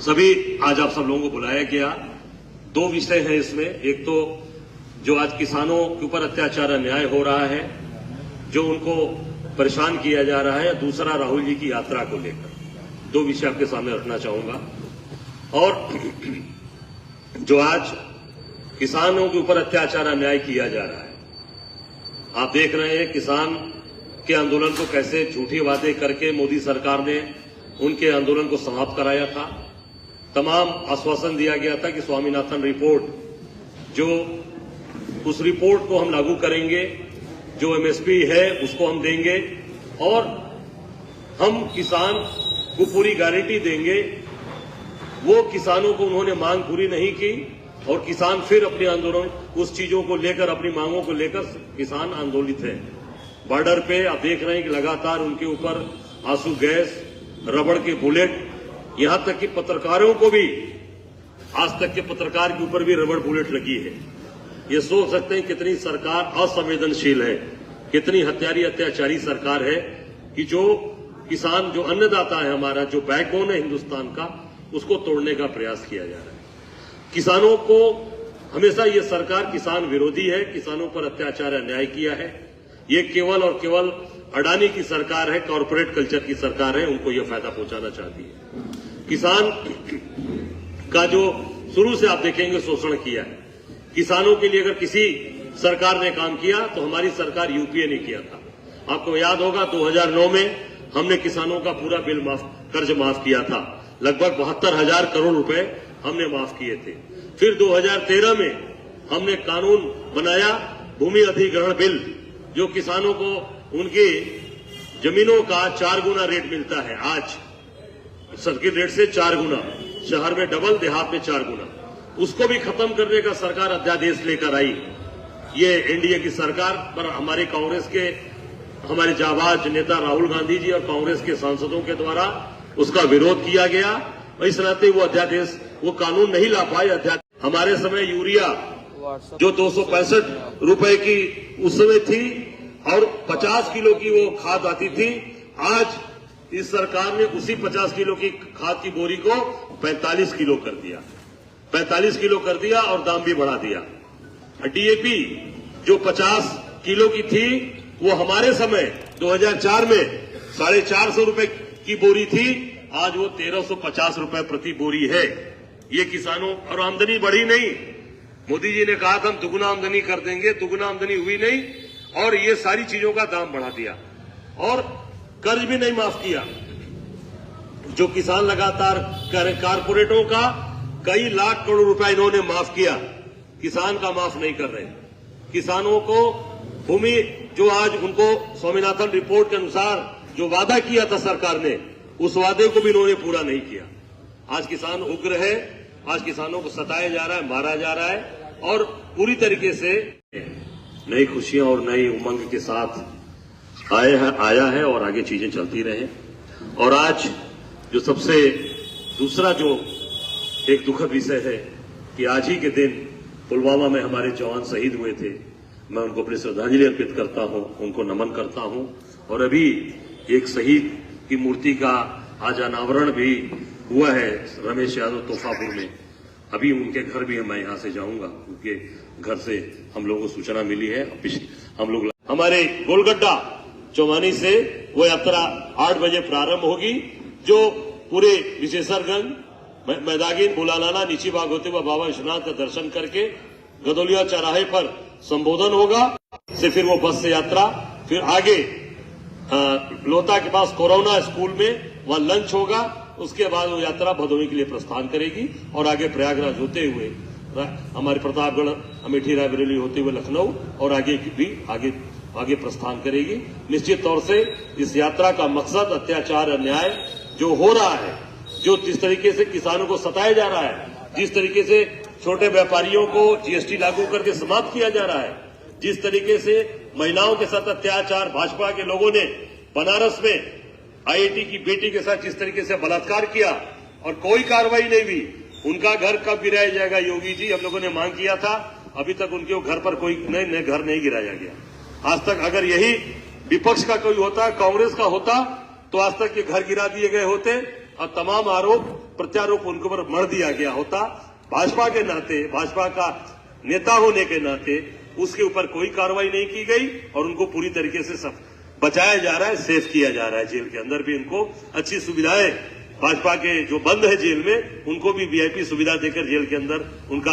सभी आज आप सब लोगों को बुलाया गया। दो विषय हैं इसमें। एक तो जो आज किसानों के ऊपर अत्याचार अन्याय हो रहा है, जो उनको परेशान किया जा रहा है, दूसरा राहुल जी की यात्रा को लेकर दो विषय आपके सामने रखना चाहूंगा। और जो आज किसानों के ऊपर अत्याचार अन्याय किया जा रहा है, आप देख रहे हैं किसान के आंदोलन को कैसे झूठी वादे करके मोदी सरकार ने उनके आंदोलन को समाप्त कराया था। तमाम आश्वासन दिया गया था कि स्वामीनाथन रिपोर्ट, जो उस रिपोर्ट को हम लागू करेंगे, जो एमएसपी है उसको हम देंगे और हम किसान को पूरी गारंटी देंगे। वो किसानों को उन्होंने मांग पूरी नहीं की और किसान फिर अपने आंदोलन, उस चीजों को लेकर, अपनी मांगों को लेकर किसान आंदोलित है। बॉर्डर पे आप देख रहे हैं कि लगातार उनके ऊपर आंसू गैस, रबड़ के बुलेट, यहां तक कि पत्रकारों को भी, आज तक के पत्रकार के ऊपर भी रबड़ बुलेट लगी है। ये सोच सकते हैं कितनी सरकार असंवेदनशील है, कितनी हत्यारी अत्याचारी सरकार है कि जो किसान, जो अन्नदाता है हमारा, जो बैकबोन है हिंदुस्तान का, उसको तोड़ने का प्रयास किया जा रहा है। किसानों को हमेशा ये सरकार किसान विरोधी है, किसानों पर अत्याचार अन्याय किया है। ये केवल और केवल अडानी की सरकार है, कॉर्पोरेट कल्चर की सरकार है, उनको यह फायदा पहुंचाना चाहती है। किसान का जो शुरू से आप देखेंगे शोषण किया है। किसानों के लिए अगर किसी सरकार ने काम किया तो हमारी सरकार यूपीए ने किया था। आपको याद होगा 2009 में हमने किसानों का पूरा कर्ज माफ किया था। लगभग 72,000 करोड़ रुपए हमने माफ किए थे। फिर 2013 में हमने कानून बनाया, भूमि अधिग्रहण बिल, जो किसानों को उनकी जमीनों का 4 गुना रेट मिलता है। आज सर्किट रेट से 4 गुना, शहर में डबल, देहात में 4 गुना। उसको भी खत्म करने का सरकार अध्यादेश लेकर आई। ये एनडीए की सरकार पर हमारे कांग्रेस के, हमारे जाबाज नेता राहुल गांधी जी और कांग्रेस के सांसदों के द्वारा उसका विरोध किया गया। इस नाते वो अध्यादेश, वो कानून नहीं ला पाए। अध्यादेश हमारे समय यूरिया जो 265 रुपए की उस समय थी और 50 किलो की वो खाद आती थी, आज इस सरकार ने उसी 50 किलो की खाद की बोरी को 45 किलो कर दिया। 45 किलो कर दिया और दाम भी बढ़ा दिया। डीएपी जो 50 किलो की थी, वो हमारे समय 2004 में 450 रुपए की बोरी थी, आज वो 1350 रुपए प्रति बोरी है। ये किसानों, और आमदनी बढ़ी नहीं। मोदी जी ने कहा था हम दुगुना आमदनी कर देंगे, दुगुना आमदनी हुई नहीं और ये सारी चीजों का दाम बढ़ा दिया और कर्ज भी नहीं माफ किया। जो किसान लगातार कारपोरेटों का कई लाख करोड़ रुपया इन्होंने माफ किया, किसान का माफ नहीं कर रहे। किसानों को भूमि, जो आज उनको स्वामीनाथन रिपोर्ट के अनुसार जो वादा किया था सरकार ने, उस वादे को भी इन्होंने पूरा नहीं किया। आज किसान उग्र है, आज किसानों को सताया जा रहा है, मारा जा रहा है और पूरी तरीके से नई खुशियां और नई उमंग के साथ आया है और आगे चीजें चलती रहे। और आज जो सबसे दूसरा जो एक दुखद विषय है कि आज ही के दिन पुलवामा में हमारे जवान शहीद हुए थे। मैं उनको अपनी श्रद्धांजलि अर्पित करता हूं, उनको नमन करता हूं। और अभी एक शहीद की मूर्ति का आज अनावरण भी हुआ है रमेश यादव तोफापुर में। अभी उनके घर भी मैं यहां से जाऊंगा, उनके घर से हम लोगों को सूचना मिली है। हम लोग हमारे गोलगड्डा चौमानी से वो यात्रा 8 बजे प्रारंभ होगी, जो पूरे विशेषरगंज, मैदागिन, बुलानाना, नीची बाग होते हुए बाबा विश्वनाथ का दर्शन करके गदौलिया चौराहे पर संबोधन होगा। से फिर वो बस से यात्रा, फिर आगे लोता के पास कोरोना स्कूल में वहां लंच होगा। उसके बाद वो यात्रा भदोही के लिए प्रस्थान करेगी और आगे प्रयागराज होते हुए हमारे प्रतापगढ़, अमेठी, रायबरेली होते हुए लखनऊ और आगे भी आगे प्रस्थान करेगी। निश्चित तौर से इस यात्रा का मकसद अत्याचार अन्याय जो हो रहा है, जो जिस तरीके से किसानों को सताया जा रहा है, जिस तरीके से छोटे व्यापारियों को जीएसटी लागू करके समाप्त किया जा रहा है, जिस तरीके से महिलाओं के साथ अत्याचार भाजपा के लोगों ने बनारस में आईआईटी की बेटी के साथ जिस तरीके से बलात्कार किया और कोई कार्रवाई नहीं हुई, उनका घर कब गिराया जाएगा योगी जी, हम लोगों ने मांग किया था। अभी तक उनके घर पर कोई नए घर नहीं गिराया गया आज तक। अगर यही विपक्ष का कोई होता, कांग्रेस का होता, तो आज तक ये घर गिरा दिए गए होते। और तमाम आरोप प्रत्यारोप उनके ऊपर मढ़ दिया गया होता, भाजपा के नाते, भाजपा का नेता होने के नाते उसके ऊपर कोई कार्रवाई नहीं की गई और उनको पूरी तरीके से बचाया जा रहा है, सेफ किया जा रहा है। जेल के अंदर भी उनको अच्छी सुविधाएं, भाजपा के जो बंद है जेल में, उनको भी वीआईपी सुविधा देकर जेल के अंदर उनका